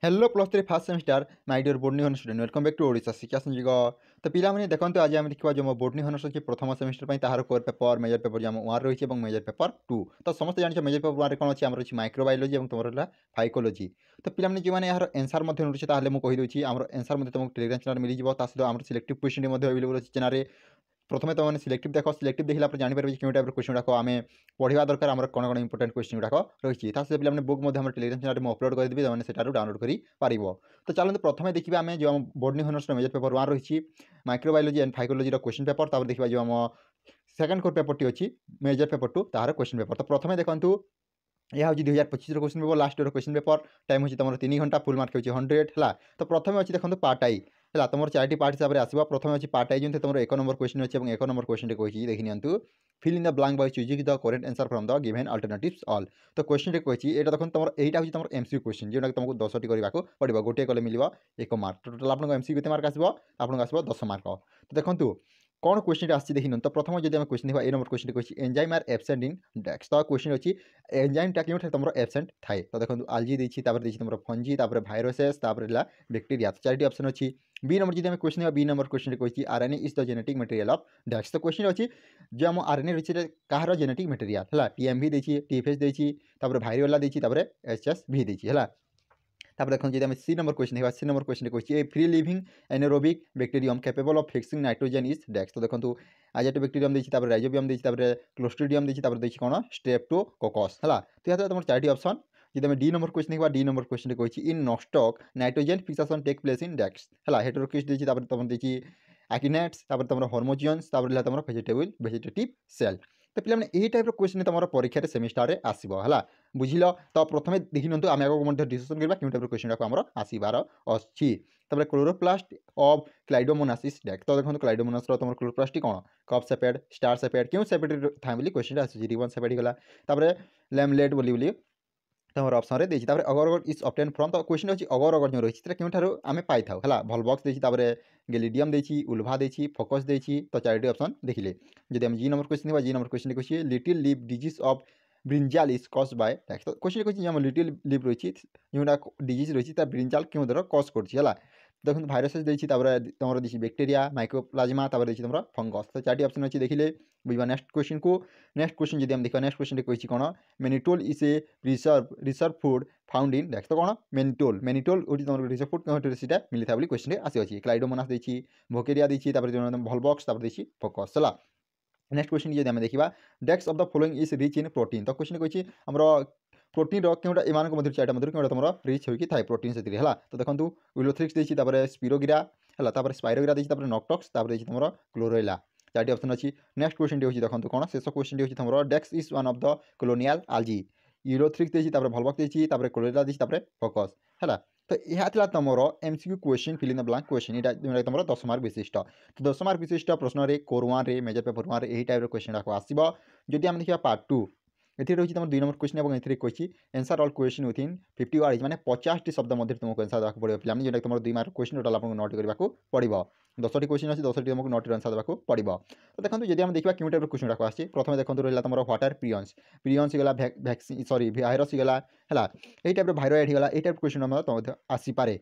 Hello plus three first semester my dear botany honours student welcome back to Odisha Shiksha Sanjog. तो पिलामाने देखंतु आज आम देखा जो बोर्डनी हॉनर्स अच्छी प्रथम सेमिस्टर पर तार कोर पेपर मेजर पेपर जो वन रही है मेजर पेपर 2। तो समस्त जान मेजर पेपर वन कौन अच्छी आम अच्छी माइक्रोबायोलॉजी और तुम रहा फाइकोलॉजी। तो पिलामाने जो यार एनसार नोटे मुझे कहीदे आम एनसार तुमको टेलीग्राम चैनल मिल जाए सहित आम सिलेक्टिव क्वेश्चन अवेलेबल अच्छी चैनल। प्रथम तुम सिलेक्टिव देख सिलेक्टिव देखला जापर क्यों टाइप क्वेश्चन गुड़ाक आम पढ़ा दरकार आम कौन कौन इंपोर्टेंट क्वेश्चन गुड़ाक रही है पे बुक टेलीग्राम चैनल में अपलोड करदेवी तुमने से डाउनलोड कर पार। तो चलते प्रथम देखिए आम जो बोर्डनी हॉनर्स मेजर पेपर वन रही microbiology and phycology question paper तापर देखा जो आम सेकेंड कोर पेपर टी अच्छी मेजर पेपर 2 तार क्वेश्चन पेपर। तो प्रथम देखूँ यह हूँ 2025 question paper last year question paper time हो तुम 3 घंटा फुल मार्क हो 100 है। तो प्रथम अच्छी देखो पार्ट आई है तुम 4टी पार्ट हिसाब से आसो। प्रथम अच्छी पार्ट आई जो तुम 1 नंबर क्वेश्चन अच्छे 1 नंबर क्वेश्चन कही देखी नि fill in the blank by choosing the correct answer from the given alternatives all. तो क्वेश्चन कही ये देखो तुम यहाँ हूँ तुम एमसीक्यू क्वेश्चन जोटा तुमको 10टी करने पड़ो गोटे कले मिल 1 मार्क टोटाल आपको एमसीक्यू केते मार्क आसो आपको आसो 10 मार्क। तो देखो कौन क्वेश्चन आसी देखी तो प्रथम जब क्वेश्चन देखा ए नंबर क्वेश्चन कही enzyme are absent in dash. तो क्वेश्चन अच्छी एंजाइमटा क्यों तुम एब्सेंट थाए। तो देखो आलजी देती तुम फंजी भाइरसेस बैक्टेरिया। तो 4टी ऑप्शन अच्छी। बी नंबर जब क्वेश्चन है बी नंबर क्वेश्चन कही RNA is the genetic material of dash. तो क्वेश्चन अच्छी जो आम आरएनए रही कहार जेनेटिक मटेरियल है टीएमवी देती टीएफएच देती भाइरियोला देती एचएसवी देती है। तापर देखो जब सी नंबर क्वेश्चन है सी नंबर क्वेश्चन कही free living anaerobic bacterium capable of fixing nitrogen is dash. तो देखो आजाटोबैक्टेरियम देती राइजोबियम देती क्लोस्ट्रिडियम देती देखिए कौन स्ट्रेप्टोकोकस है। तो यहाँ तुम 4टी ऑप्शन जब डी नंबर क्वेश्चन देखा डी नंबर क्वेश्चन कही in Nostoc nitrogen fixation take place in dash है। हेटेरोकिस देती तुम देखिए आकिनेट्स तुम हॉर्मोजियंस तुम वेजिटेटिव सेल। तो पे यही टाइप क्वेश्चन तुम परीक्षा सेमिस्टर में आसो है बुझिल। तो प्रथम देखी नि आम आगे डिस्कसन करवा क्यों टाइप क्वेश्चन गुड़ाक आम आसबार अच्छी। तब क्लोरोप्लास्ट ऑफ क्लाइडोमोनासिस डेक। तो देखो क्लाइडोमोनास तुम क्लोरोप्लास्ट कौन कप सेपेड स्टार सेपेड क्यों सेपेड था क्वेश्चन आसूँ रिबन सेपेड गला लैमलेट बोली तुम ऑप्शन देती अगर अगर इज ऑब्टेन फ्रॉम। तो क्वेश्चन अच्छी अगर अगर जो रही है क्यों आम पाई था है भलबक्स देती गैलिडियम देती उल्भा देती फोकस देती। तो 4टी ऑप्शन देखिले जब हम जी नंबर क्वेश्चन देखा जी नंबर क्वेश्चन कही little lip disease of brinjal is कज बाय टैक्स। तो क्वेश्चन कही लिटिल लिप रही जोटा डिजीज रही है ब्रिंजाल क्यों द्वारा कज कर देखो भाइरसेस देती तुम देखिए बैक्टेरिया माइक्रोप्लाज्मा देखिए तुम फंगस। तो 4टी ऑप्शन अच्छी देखिले बुझा नेक्स्ट क्वेश्चन को। नेक्स्ट क्वेश्चन जब हम देखा नेक्स्ट क्वेश्चन कही कौन mannitol is a reserve food found in dash. तो कौन मेनिटोल मेनिटोल हूँ तुम रिसर्व फूड कौन से मिलता है क्वेश्चन आसी क्लाइडोमोनास देती भोकेरिया देती भलबक्स देती फोकस है। नेक्स्ट क्वेश्चन जब आम देखा dash of the following is rich in protein. तो क्वेश्चन कही आमर प्रोटीन क्योंटा एम 4टा मध्य क्योंटा तुम रिच होगी थाए प्रोटीन से है। तो देखो उलोथ्रिक्स देती स्पिरोगिरा है स्पाइरोगिरा देती नॉक्टक्स देती तुम क्लोरेला। 4टी ऑप्शन अच्छी। नेक्स्ट क्वेश्चन टी देखो कौन शेष क्वेश्चन टी तुम dash is one of the colonial algae Ulothrix देती भलबक देती क्लोरेला देती फोकस है। तो यह तुम MCQ question fill in the blank question यहाँ जो तुम 10 मार्क विशिष्ट। तो 10 मार्क विशिष्ट प्रश्न में core one major paper one यही टाइप क्वेश्चन आसो। जदि आम देखा पार्ट 2 ये रही तुम 2 नंबर क्वेश्चन और ये कही answer all question within 50 word माने 50टी शब्द मध्य तुमको आंसर देवाक पड़ो पे जो तुम 2 मार्क क्वेश्चन टोटाल आपको नोट करने पड़ो 10टी क्वेश्चन अच्छी 10टी तुमको नोट आंसर देवाक पड़ो। तो देखो जब हम देखा क्यों टाइप क्वेश्चन गुड़ाक आसी प्रथम देखो रहा तुम व्हाट आर प्रियंस प्रियंस गला वैक्सीन सॉरी भाइरस गला है यही टाइप भाइरॉइड गला यही टाइप क्वेश्चन तुम आसीपे।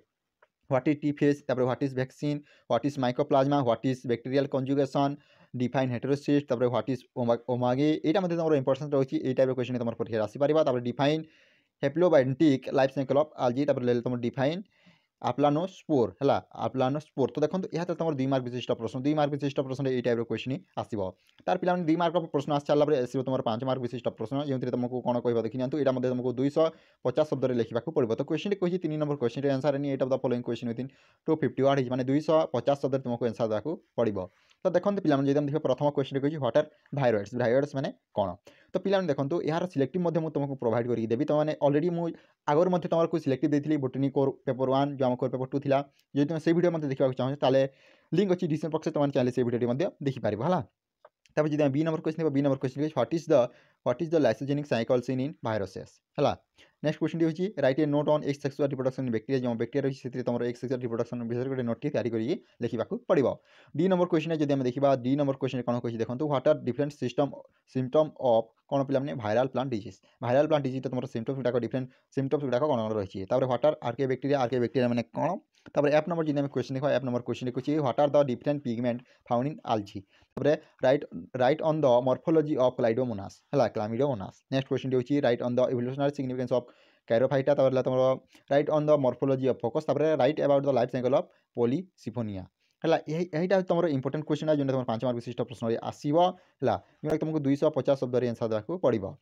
What is T phage what is vaccine what is mycoplasma what is bacterial conjugation define heterocyst what is ओमागे यहाँ तुम इंपोर्टेंस रही है टाइप क्वेश्चन तुम परीक्षा आसीपर define haplobiontic life cycle of algae तुम डिफाइन आप्लानोस्पोर है आप्लानोस्पोर। तो देखो यहाँ तुम 2 मार्क विशिष्ट प्रश्न 2 मार्क विशिष्ट प्रश्न ये टाइप क्वेश्चन आसो। तार पे 2 मार्क प्रश्न आस सारा आसो तुम 5 मार्क विशिष्ट प्रश्न जो तुमको कौन कह देखी नियंतु यहाँ तुमको 250 शब्द लिखा पड़ो। तो क्वेश्चन कही 3 number question answer any at of the following question within 250 word माने 250 शब्द तुमको आंसर देवाक पड़ो। तो देखो पे जब देखो प्रथम क्वेश्चन कही व्हाट आर भाइरॉइड्स भाइरॉइड्स माने कौन। तो पे देखो यार सिलेक्टिव तुमको प्रोवाइड करके देवी तो मैंने अलरेडी मुझे आगर तुमको सिलेक्टिव देती बोटनी कोर पेपर 1 जो आम कोर पेपर 2 था जो तुम से वीडियो मतलब देखा चाहो लिंक अच्छी डिस्क्रिप्शन बॉक्स तुम चैनल से वीडियो देखिपार है। तब जब B number question B number question what is the lysogenic cycle seen in viruses है। नेक्स्ट क्वेश्चन होची write a note on asexual reproduction in bacteria जो बैक्टीरिया रही से तुम एक्स सेक्सुअल रिप्रोडक्शन विषय गोटे नोट तैयारी करिए लिखा पड़ो। डी नंबर क्वेश्चन जब आम देखा डी नंबर क्वेश्चन कौन कही देखो what are different symptom of कौन पे viral plant disease viral plant disease तो तुम सिम्पटम्स गुड़ाक डिफरेंट सिम्पटम्स गुड़ाक कौन कौन रही है व्हाट आर आर्के बैक्टीरिया मैंने कौन तापर एप नंबर जब क्वेश्चन देखा एप नंबर क्वेश्चन देखुची what are the different pigment found in algae write on the morphology of Chlamydomonas है क्लामिडोमोनास। नेक्स्ट क्वेश्चन होची write on the evolutionary significance of Charophyta तापर तुम write on the morphology of Fucus तापर write about the life cycle of Polysiphonia है यहीटा तुम important question है जो तुम 5 मार्क विशिष्ट प्रश्न आसो है जो तुमको 250 शब्द आंसर देवाक पड़ो।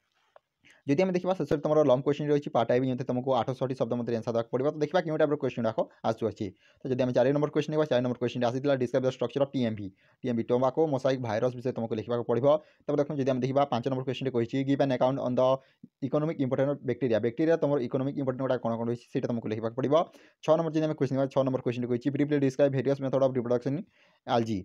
जदि आम देखा शेष तुम लंग क्वेश्चन रही पार्ट आई भी तुमको 860 शब्द मध्य आंसर देवाक पड़ो। तो देखा क्यों टाइप क्वेश्चन गुड़ाक आसूसी। तो जब 4 नंबर क्वेश्चन देखा 4 नंबर क्वेश्चन आसाला describe the structure of TMV tobacco mosaic virus विषय तुमको लिखा पड़ो। तब देखो जब देखा 5 नंबर क्वेश्चन कही give an account on the economic important of bacteria तुम इकोनॉमिक इंपोर्टेंट गुड़ा कौन कौन रही है तुमको लिखा पड़ो। 6 नंबर जब क्वेश्चन 6 नंबर क्वेश्चन कही briefly describe various method of reproduction algae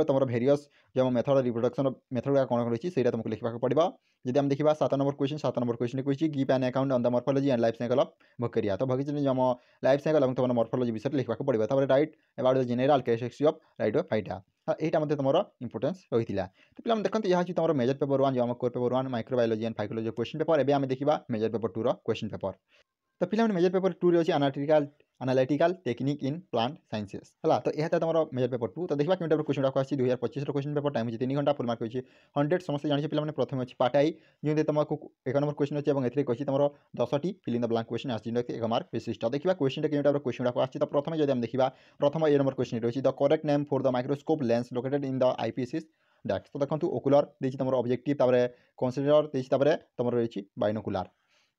तुम वेरियस जो मेथड रिप्रोडक्शन मेथड गुड़ा कौन रही है तुमको लिखा पड़ो। जब आम देखा 7 नंबर क्वेश्चन कही give an account on the morphology and life cycle of bacteria तो भविष्य जो लाइफ साइकिल और तुम मॉर्फोलॉजी विषय लिखा पड़ो। तब write about the general characteristics of Pteridophyta यहाँ तुम इंपोर्टेंस रही है। तो पे देखते यहाँ तुम मेजर पेपर 1 जो core paper 1 microbiology and phycology question paper एवं आम देखा मेजर पेपर 2 क्वेश्चन पेपर। तो पे मेजर पेपर 2 रे अच्छी analytical technique in plant sciences है तो यह तुम मेजर पेपर 2। तो देखा क्यों टाइप क्वेश्चन गुड़ाक 2025 क्वेश्चन पेपर टाइम होती 3 घंटा फुल मार्क होती 100 समस्त जानी पे प्रथम अच्छी पार्ट आई जो तुमको 1 नंबर क्वेश्चन अच्छे और कही तुम 10टी fill in the blank question आसी 1 मार्क विशिष्ट। देखा क्वेश्चन क्यों टाइप क्वेश्चन गुड़ाक आसी। तो प्रथम जब देखा प्रथम ए नंबर क्वेश्चन रही the correct name for the microscope lens located in the IPS is that. तो देखो ओकुलर देखिए तुम ऑब्जेक्टिव कन्सिडर देखिए तुम रही बाइनोकुलर।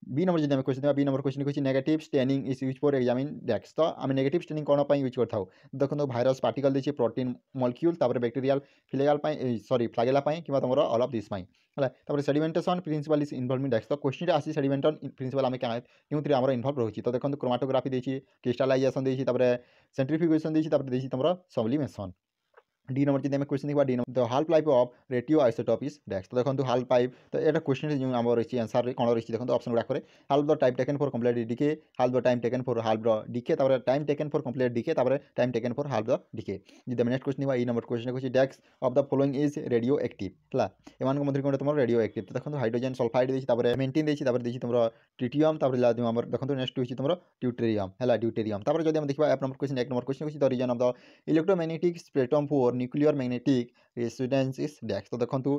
बी नंबर जब क्वेश्चन देखा बी नंबर क्वेश्चन कही negative staining is use for examine dash. तो आम नेगेटिव स्टेनिंग कौन यूज करता देखो भाइरस पार्टिकल देखिए protein molecule bacterial flagel sorry flagella कि तुम ऑल ऑफ दिस है sedimentation principle is involve in dash. तो क्वेश्चन आसी सेडिमेंटेशन प्रिंसिपल आम क्यों इनवॉल्व रही। तो देखो क्रोमाटोग्राफी देखिए क्रिस्टलाइजेशन देखिए सेंट्रीफ्यूगेशन देखिए तुम सब्लिमेशन। डी नंबर जब क्वेश्चन देखा D number the half life of radio isotope is dash. तो देखो हाल्फ लाइफ तो ये क्वेश्चन जो आम रही आंसर कौन रही देखो ऑप्शन गुड़ाक half the time taken for complete decay half the time taken for half the decay time taken for complete decay time taken for half the decay. जब नेक्स्ट क्वेश्चन देखा number question कही dash of the following is radio active है एम मध्य कौन तुम radio active. तो देखो हाइड्रोजन सल्फाइड देखिए मेन्टीन देखिए तुम ट्रिटियम देखो नेक्स्ट हूँ तुम ट्यूटेरियम है ड्यूटेरियम। जब देखा F number question 1 number question कही the region of the electromagnetic spectrum for nuclear magnetic residence is dash. तो देखो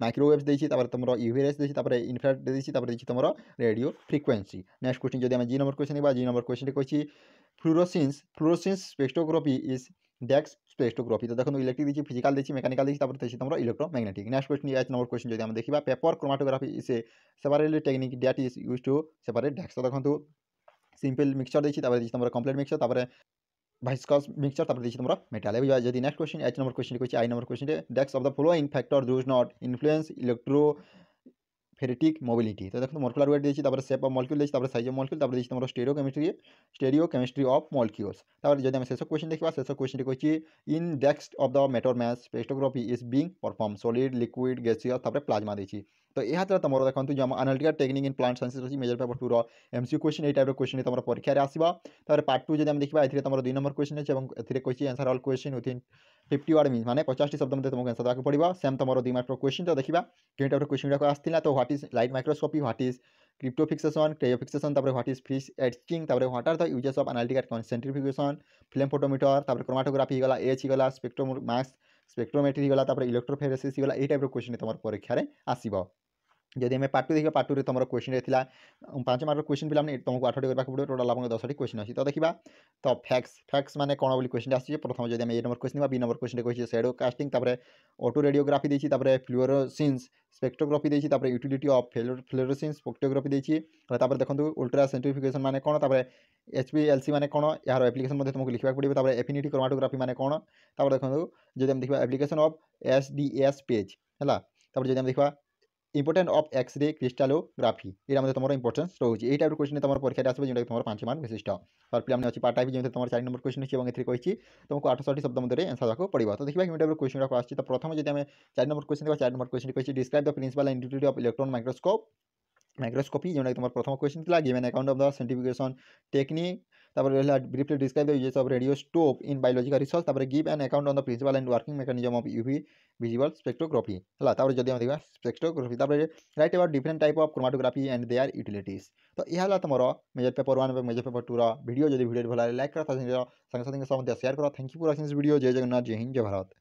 माइक्रोवेव्स देखिए तुम यूवी रेस देखिए इनफ्रारेड देखिए तुम रेडियो फ्रिक्वेंसी। नेक्स्ट क्वेश्चन जब जी नंबर क्वेश्चन देखा जी नंबर क्वेश्चन कही fluorescence spectrography is dash spectrography. तो देखो इलेक्ट्रिक देखिए फिजिकल देखिए मैकेनिकल देखिए तुम electromagnetic. Next question H number question जब देखा paper chromatography is a separately technique that is use to separate dash. तो देखो सिंपल मिक्सचर देखिए तुम कम्प्लीट मिक्सचर भाइस्कस मिक्सचर देखिए तुम मेटाल है। जब next question H number question कही I number question dash of the following factor does not influence electrophoretic mobility. तो देखो मोलकुलर वेट देखिए शेप ऑफ मॉलिक्यूल देखिए साइज ऑफ मॉलिक्यूल देखिए तुम स्टेरियो केमिस्ट्री ऑफ मॉलिक्यूल्स। जब शेष question देखा शेष क्वेश्चन कही in dash of the matter mass spectrography is being perform solid liquid gaseous plasma देखिए। तो यह तुम देखो जो analytical technique in plant sciences अच्छी मेजर पेपर 2 एमसीक्यू क्वेश्चन ये टाइप क्वेश्चन तुम परीक्षा आसो। तो पार्ट 2 जब देखा ए तुम 2 नंबर क्वेश्चन अच्छे कही answer all question within 50 word mean माने 50 शब्द मध्य तुमको आंसर देवाक पड़ो। सेम तुम 2 मार्क क्वेश्चन। तो देखा क्यों टाइप क्वेश्चन गुड़ाक आसाला। तो what is light microscopy what is cryptofixation cryofixation what is freeze etching what are the uses of analytical centrifugation flame photometer chromatography गला एच गला स्पेक्ट्रोमाक्स स्पेक्ट्रोमेट्री गला इलेक्ट्रोफेरेसिस गला ये टाइप क्वेश्चन तुम परीक्षा आसो। जदि आम पार्ट 2 देखा पार्ट 2 रे तुम क्वेश्चन रही 5 मार्क क्वेश्चन पे तुमको 8टी करवाक पड़ो टोटाल आपको 10टी क्वेश्चन अच्छी। तो देखा तो फैक्स माने कौन बोली क्वेश्चन आसी। प्रथम जब A number question B number question कही शेडो कास्टिंग ऑटो रेडियोग्राफी देखिए फ्लोरोसेंस स्पेक्ट्रोग्राफी देखिए यूटिलिटी ऑफ फ्लोरोसेंस स्पेक्ट्रोग्राफी देखिए देखो अल्ट्रा सेंट्रीफ्यूगेशन माने कौन एचपीएलसी माने कौन यार एप्लिकेशन तुमको लिखा पड़ो। एफिनिटी क्रोमाटोग्राफी माने कौन देखो जब देखा एप्लिकेशन ऑफ एसडीएस पेज है। जब देखा इंपोर्टेंट ऑफ एक्सरे क्रिस्टालोग्राफी ये तुम इंपोर्टेंस रोचे ये टाइप क्वेश्चन तुम परीक्षा आसो जो तुम 5 मार्क विशिष्ट। और पे अच्छी पार्ट आई जो तुम 4 नंबर क्वेश्चन अच्छी कही तुमको 860 शब्द मध्य आंसर देवाक पड़ो। तो देखा टाइप क्वेश्चन गुड़ाक आसी। तो प्रथम जब 4 नंबर क्वेश्चन देखा 4 नंबर क्वेश्चन कही describe the principle and utility of electron microscope microscopy जोटा तुम प्रथम क्वेश्चन था given account of the scientification technique रहा briefly describe the uses of radioscope in biological research give an account on the principle and working mechanism of UV visual spectrography है जब देखा spectrography write about different type of chromatography and their utilities तो यह तुम major paper 1 और major paper 2 video जो video भल like कर संगे शेयर कर thank you for watching this video जय जगन्नाथ जय हिंद जय भारत।